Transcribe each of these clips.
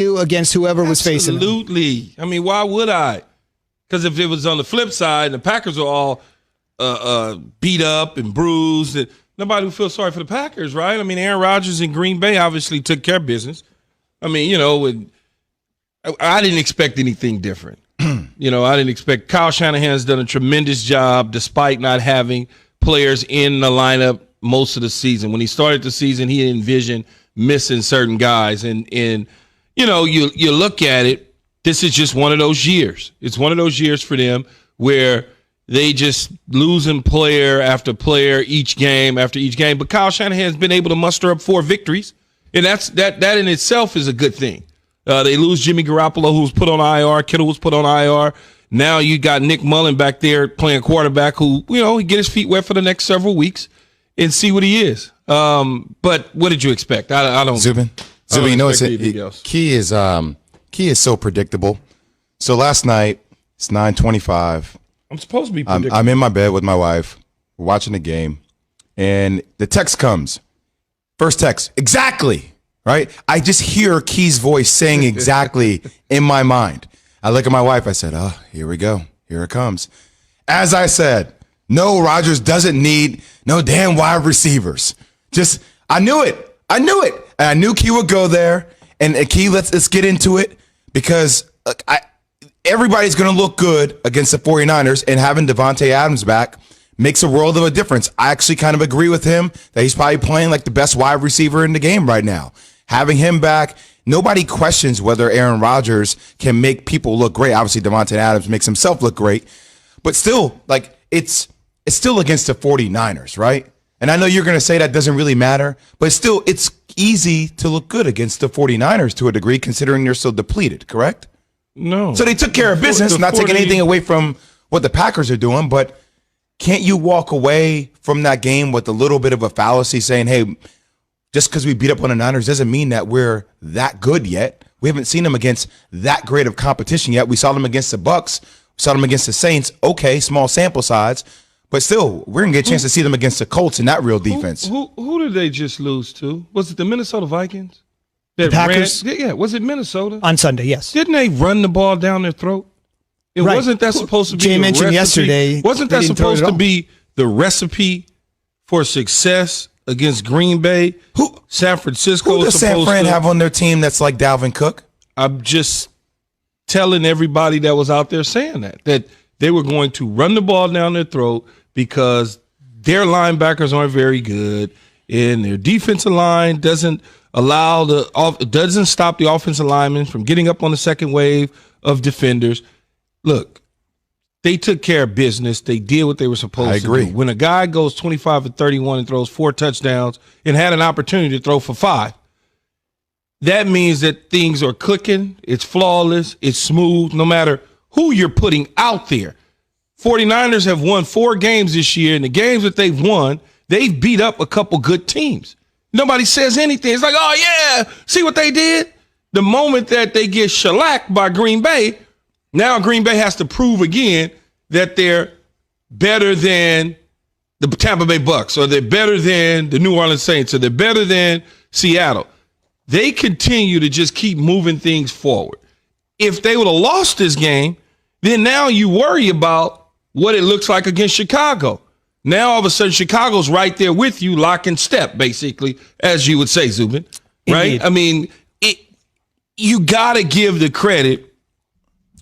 against whoever was facing him. Absolutely. I mean, why would I? Because if it was on the flip side, the Packers are all beat up and bruised, and nobody would feel sorry for the Packers, right? I mean, Aaron Rodgers in Green Bay obviously took care of business. I mean, I didn't expect anything different. I didn't expect. Kyle Shanahan's done a tremendous job despite not having players in the lineup most of the season. When he started the season, he envisioned missing certain guys. And you look at it, this is just one of those years. It's one of those years for them where they just losing player after player each game after each game. But Kyle Shanahan's been able to muster up 4 victories, and that in itself is a good thing. They lose Jimmy Garoppolo, who was put on IR. Kittle was put on IR. Now you got Nick Mullen back there playing quarterback who, he get his feet wet for the next several weeks and see what he is. But what did you expect? I don't. Zubin, key is so predictable. So last night, it's 9:25. I'm supposed to be predictable. I'm in my bed with my wife. We're watching the game, and the text comes. First text, exactly. Right? I just hear Key's voice saying exactly in my mind. I look at my wife. I said, oh, here we go. Here it comes. As I said, no, Rodgers doesn't need no damn wide receivers. I knew it. And I knew Key would go there. And Key, let's get into it because everybody's going to look good against the 49ers, and having Davante Adams back makes a world of a difference. I actually kind of agree with him that he's probably playing like the best wide receiver in the game right now. Having him back, nobody questions whether Aaron Rodgers can make people look great. Obviously, Davante Adams makes himself look great. But still, it's still against the 49ers, right? And I know you're going to say that doesn't really matter, but still, it's easy to look good against the 49ers to a degree, considering they're still depleted, correct? No. So they took care of business, not taking anything away from what the Packers are doing, but can't you walk away from that game with a little bit of a fallacy saying, hey, just because we beat up on the Niners doesn't mean that we're that good yet. We haven't seen them against that great of competition yet. We saw them against the Bucs. We saw them against the Saints. Okay, small sample size. But still, we're going to get a chance to see them against the Colts in that real defense. Who did they just lose to? Was it the Minnesota Vikings? The Packers? Was it Minnesota? On Sunday, yes. Didn't they run the ball down their throat? Right. Wasn't that supposed to be Jay mentioned yesterday. Wasn't that supposed to be the recipe for success against Green Bay? San Francisco? Who does San Fran have on their team that's like Dalvin Cook? I'm just telling everybody that was out there saying that they were going to run the ball down their throat because their linebackers aren't very good and their defensive line doesn't stop the offensive linemen from getting up on the second wave of defenders. Look, they took care of business. They did what they were supposed to do. When a guy goes 25 for 31 and throws 4 touchdowns and had an opportunity to throw for 5, that means that things are clicking. It's flawless. It's smooth, no matter who you're putting out there. 49ers have won 4 games this year, and the games that they've won, they've beat up a couple good teams. Nobody says anything. It's like, oh, yeah, see what they did? The moment that they get shellacked by Green Bay, now Green Bay has to prove again that they're better than the Tampa Bay Bucks, or they're better than the New Orleans Saints, or they're better than Seattle. They continue to just keep moving things forward. If they would have lost this game, then now you worry about what it looks like against Chicago. Now all of a sudden Chicago's right there with you, lock and step, basically, as you would say, Zubin. Right? Indeed. I mean, you got to give the credit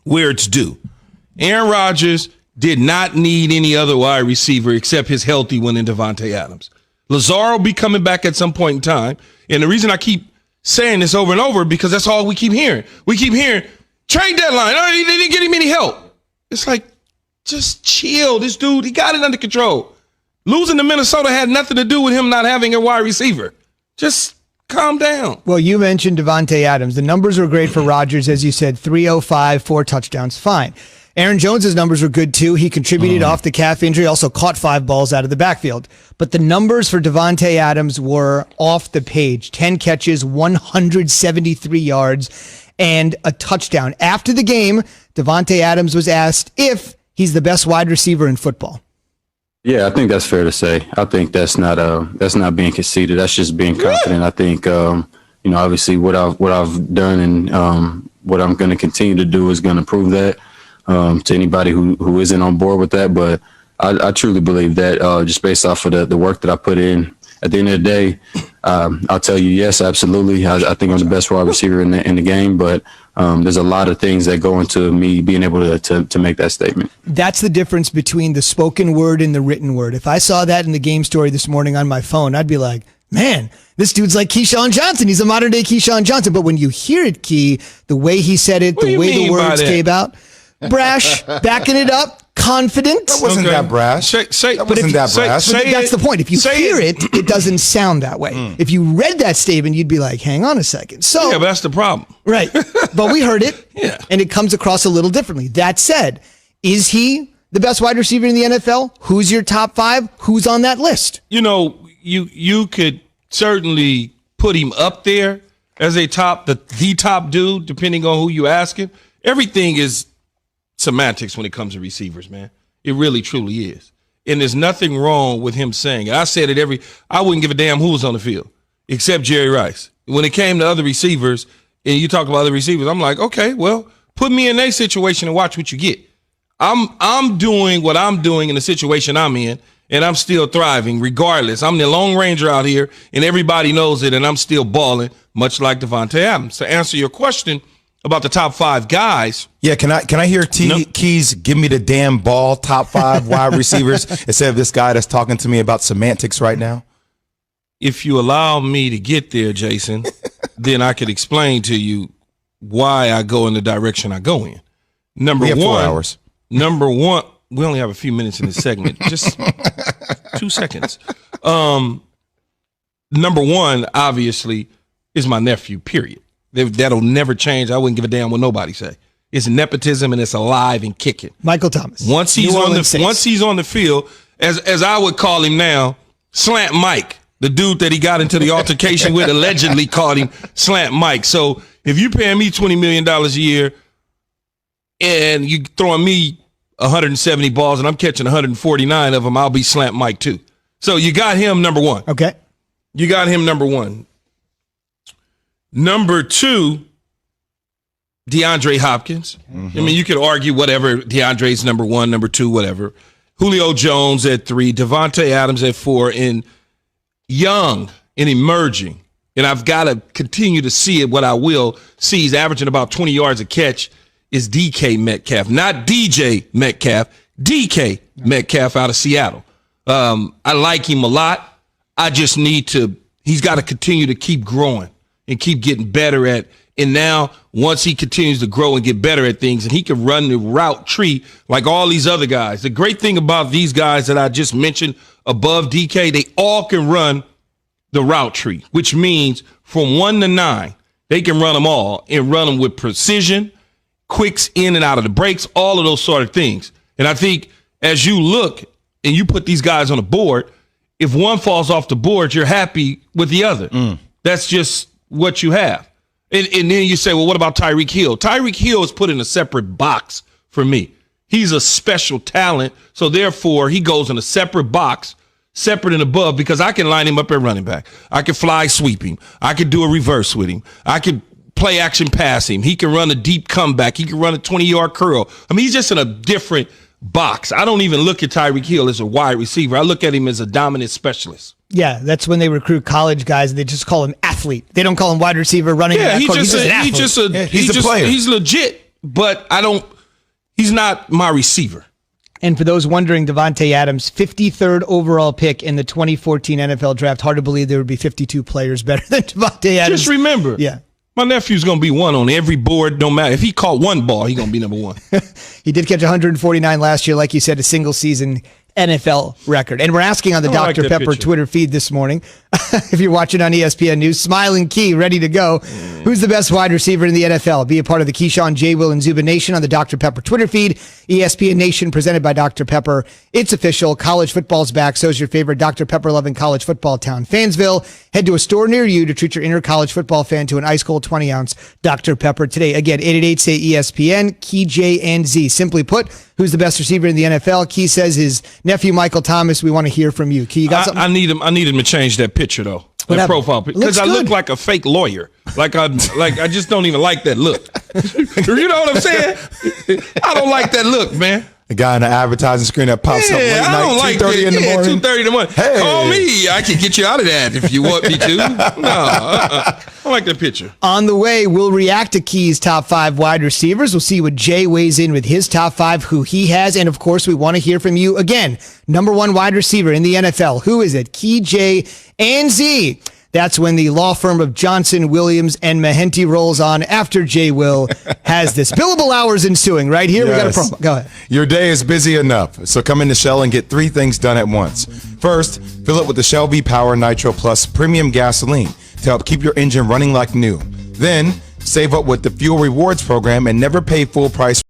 where it's due. Aaron Rodgers did not need any other wide receiver except his healthy one in Davante Adams. Lazard will be coming back at some point in time. And the reason I keep saying this over and over, because that's all we keep hearing. We keep hearing, trade deadline. Oh, they didn't get him any help. It's like, just chill. This dude, he got it under control. Losing to Minnesota had nothing to do with him not having a wide receiver. Just calm down. Well, you mentioned Davante Adams. The numbers were great for Rodgers, as you said, 305, 4 touchdowns, fine. Aaron Jones's numbers were good too. He contributed off the calf injury, also caught 5 balls out of the backfield. But the numbers for Davante Adams were off the page. 10 catches, 173 yards, and a touchdown. After the game, Davante Adams was asked if he's the best wide receiver in football. Yeah, I think that's fair to say. I think that's not being conceited. That's just being confident. I think obviously what I've done and what I'm going to continue to do is going to prove that to anybody who isn't on board with that. But I truly believe that just based off of the work that I put in. At the end of the day, I'll tell you, yes, absolutely. I think I'm the best wide receiver in the game, but there's a lot of things that go into me being able to make that statement. That's the difference between the spoken word and the written word. If I saw that in the game story this morning on my phone, I'd be like, man, this dude's like Keyshawn Johnson. He's a modern day Keyshawn Johnson. But when you hear it, Key, the way he said it, the way the words came out, brash, backing it up, confident. That wasn't that brash. That wasn't that brash. But that's the point. If you hear it, it doesn't sound that way. If you read that statement, you'd be like, hang on a second. So, yeah, but that's the problem. Right. But we heard it, yeah, and it comes across a little differently. That said, is he the best wide receiver in the NFL? Who's your top 5? Who's on that list? You could certainly put him up there as the top dude, depending on who you asking. Everything is semantics when it comes to receivers, man. It really, truly is. And there's nothing wrong with him saying it. I said it I wouldn't give a damn who was on the field except Jerry Rice. When it came to other receivers, and you talk about other receivers, I'm like, okay, well, put me in a situation and watch what you get. I'm doing what I'm doing in the situation I'm in, and I'm still thriving regardless. I'm the Lone Ranger out here, and everybody knows it, and I'm still balling, much like Davante Adams. To answer your question about the top 5 guys. Yeah, can I hear Keys give me the damn ball, top 5 wide receivers, instead of this guy that's talking to me about semantics right now? If you allow me to get there, Jason, then I could explain to you why I go in the direction I go in. We have 4 hours. Number one, we only have a few minutes in this segment. Just 2 seconds. Number one, obviously, is my nephew, period. That'll never change. I wouldn't give a damn what nobody say. It's nepotism and it's alive and kicking. Michael Thomas. Once he's on the field, as I would call him now, Slant Mike, the dude that he got into the altercation with, allegedly called him Slant Mike. So if you paying me $20 million a year and you throwing me 170 balls and I'm catching 149 of them, I'll be Slant Mike too. So you got him number one. Okay. You got him number one. Number 2, DeAndre Hopkins. Mm-hmm. I mean, you could argue whatever. DeAndre's number 1, number 2, whatever. Julio Jones at 3, Davante Adams at 4, and young and emerging. And I've got to continue to see it. What I will see, he's averaging about 20 yards a catch, is DK Metcalf. Not DJ Metcalf, DK Metcalf out of Seattle. I like him a lot. I just he's got to continue to keep growing and keep getting better at. And now, once he continues to grow and get better at things, and he can run the route tree like all these other guys. The great thing about these guys that I just mentioned above DK, they all can run the route tree, which means from 1 to 9, they can run them all and run them with precision, quicks in and out of the breaks, all of those sort of things. And I think as you look and you put these guys on the board, if one falls off the board, you're happy with the other. That's just what you have. And then you say, well, what about Tyreek Hill? Tyreek Hill is put in a separate box for me. He's a special talent, so therefore he goes in a separate box, separate and above, because I can line him up at running back. I can fly sweep him. I could do a reverse with him. I could play action pass him. He can run a deep comeback. He can run a 20-yard curl. I mean, he's just in a different box. I don't even look at Tyreek Hill as a wide receiver. I look at him as a dominant specialist. Yeah, that's when they recruit college guys and they just call him athlete. They don't call him wide receiver, running back. He's a player. He's legit, but he's not my receiver. And for those wondering, Davante Adams, 53rd overall pick in the 2014 NFL draft. Hard to believe there would be 52 players better than Davante Adams. Just remember, my nephew's going to be one on every board, no matter. If he caught one ball, he's going to be number 1. He did catch 149 last year, like you said, a single season NFL record. And we're asking on the Dr. Pepper Twitter feed this morning, if you're watching on ESPN News, Smiling Key, ready to go. Who's the best wide receiver in the NFL? Be a part of the Keyshawn, J. Will, and Zubin Nation on the Dr. Pepper Twitter feed. ESPN Nation presented by Dr. Pepper. It's official. College football's back. So is your favorite Dr. Pepper-loving college football town, Fansville. Head to a store near you to treat your inner college football fan to an ice-cold 20-ounce Dr. Pepper today. Again, 888-SAY-ESPN, Key, J, and Z. Simply put, who's the best receiver in the NFL? Key says his nephew Michael Thomas, we want to hear from you. Key, you got something? I need him to change that picture though. What That happened? profile picture. Because I Looks look good. like a fake lawyer. I just don't even like that look. You know what I'm saying? I don't like that look, man. The guy on the advertising screen that pops up late Yeah, I don't night, like 2:30 that. in the morning. 2:30 in the morning. Hey. Call me. I can get you out of that if you want me to. No, I don't like that picture. On the way, we'll react to Key's top 5 wide receivers. We'll see what Jay weighs in with his top 5, who he has. And of course, we want to hear from you again. Number 1 wide receiver in the NFL. Who is it? Key, Jay, and Z. That's when the law firm of Johnson, Williams, and Mahenti rolls on after Jay Will has this. Billable hours ensuing right here. Yes. We got a promo. Go ahead. Your day is busy enough, so come into Shell and get 3 things done at once. First, fill it with the Shell V-Power Nitro Plus premium gasoline to help keep your engine running like new. Then, save up with the Fuel Rewards program and never pay full price